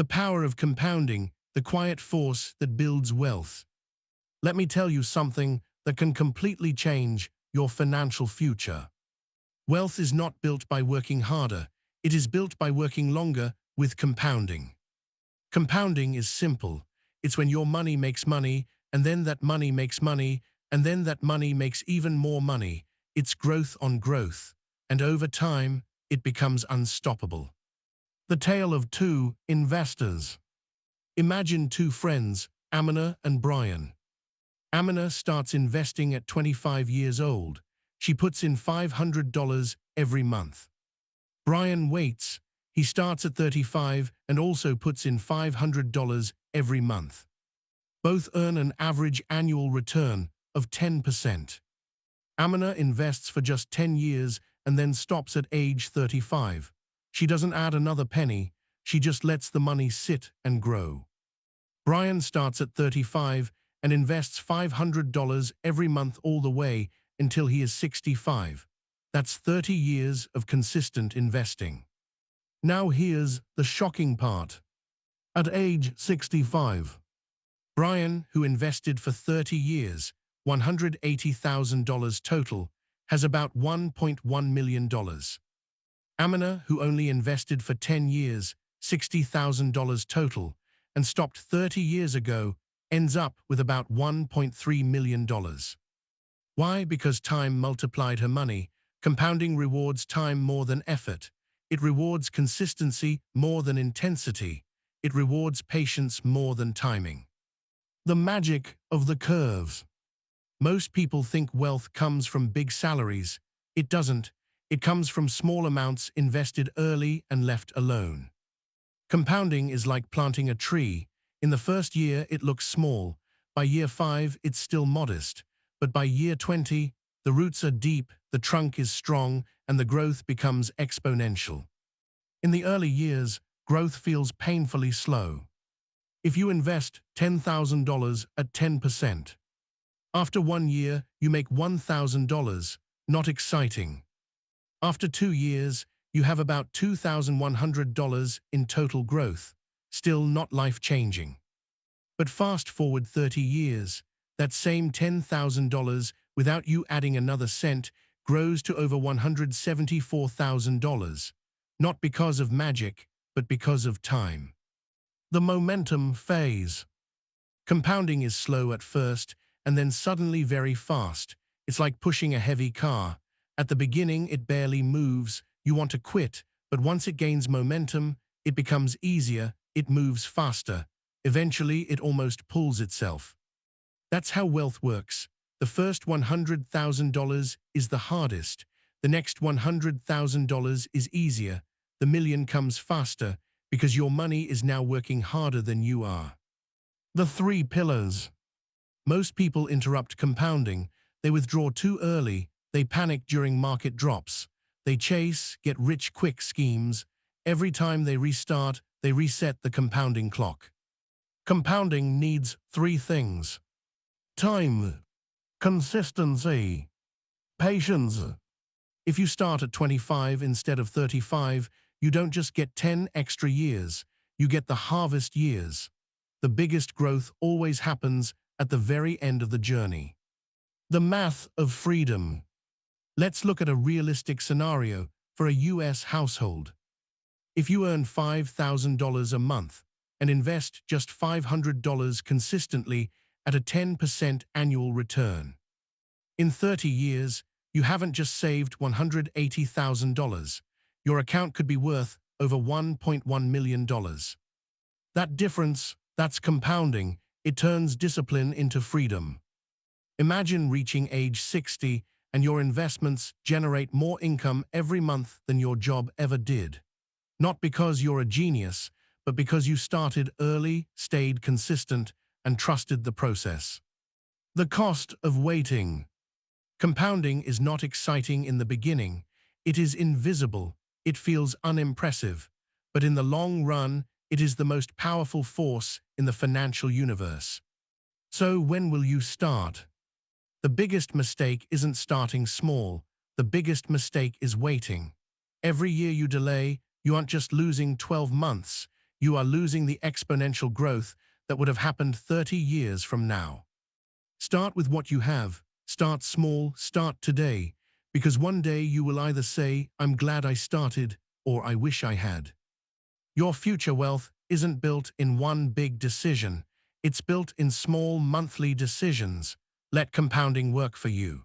The power of compounding, the quiet force that builds wealth. Let me tell you something that can completely change your financial future. Wealth is not built by working harder. It is built by working longer with compounding. Compounding is simple. It's when your money makes money, and then that money makes money, and then that money makes even more money. It's growth on growth, and over time, it becomes unstoppable. The tale of two investors. Imagine two friends, Amina and Brian. Amina starts investing at 25 years old. She puts in $500 every month. Brian waits. He starts at 35 and also puts in $500 every month. Both earn an average annual return of 10%. Amina invests for just 10 years and then stops at age 35. She doesn't add another penny, she just lets the money sit and grow. Brian starts at 35 and invests $500 every month all the way until he is 65. That's 30 years of consistent investing. Now here's the shocking part. At age 65, Brian, who invested for 30 years, $180,000 total, has about $1.1 million. Amina, who only invested for 10 years, $60,000 total, and stopped 30 years ago, ends up with about $1.3 million. Why? Because time multiplied her money. Compounding rewards time more than effort. It rewards consistency more than intensity. It rewards patience more than timing. The magic of the curves. Most people think wealth comes from big salaries. It doesn't. It comes from small amounts invested early and left alone. Compounding is like planting a tree. In the first year, it looks small. By year 5, it's still modest. But by year 20, the roots are deep, the trunk is strong, and the growth becomes exponential. In the early years, growth feels painfully slow. If you invest $10,000 at 10%, after 1 year, you make $1,000, not exciting. After 2 years, you have about $2,100 in total growth, still not life-changing. But fast forward 30 years, that same $10,000, without you adding another cent, grows to over $174,000, not because of magic, but because of time. The momentum phase. Compounding is slow at first, and then suddenly very fast. It's like pushing a heavy car. At the beginning, it barely moves. You want to quit, but once it gains momentum, it becomes easier, it moves faster. Eventually, it almost pulls itself. That's how wealth works. The first $100,000 is the hardest. The next $100,000 is easier. The million comes faster because your money is now working harder than you are. The 3 pillars. Most people interrupt compounding. They withdraw too early. They panic during market drops. They chase get-rich-quick schemes. Every time they restart, they reset the compounding clock. Compounding needs 3 things: time, consistency, patience. If you start at 25 instead of 35, you don't just get 10 extra years, you get the harvest years. The biggest growth always happens at the very end of the journey. The math of freedom. Let's look at a realistic scenario for a US household. If you earn $5,000 a month and invest just $500 consistently at a 10% annual return, in 30 years, you haven't just saved $180,000. Your account could be worth over $1.1 million. That difference, that's compounding. It turns discipline into freedom. Imagine reaching age 60 and your investments generate more income every month than your job ever did. Not because you're a genius, but because you started early, stayed consistent, and trusted the process. The cost of waiting. Compounding is not exciting in the beginning. It is invisible. It feels unimpressive. But in the long run, it is the most powerful force in the financial universe. So when will you start? The biggest mistake isn't starting small. The biggest mistake is waiting. Every year you delay, you aren't just losing 12 months. you are losing the exponential growth that would have happened 30 years from now. Start with what you have. Start small, start today, because one day you will either say, I'm glad I started, or I wish I had. Your future wealth isn't built in one big decision. It's built in small monthly decisions. Let compounding work for you.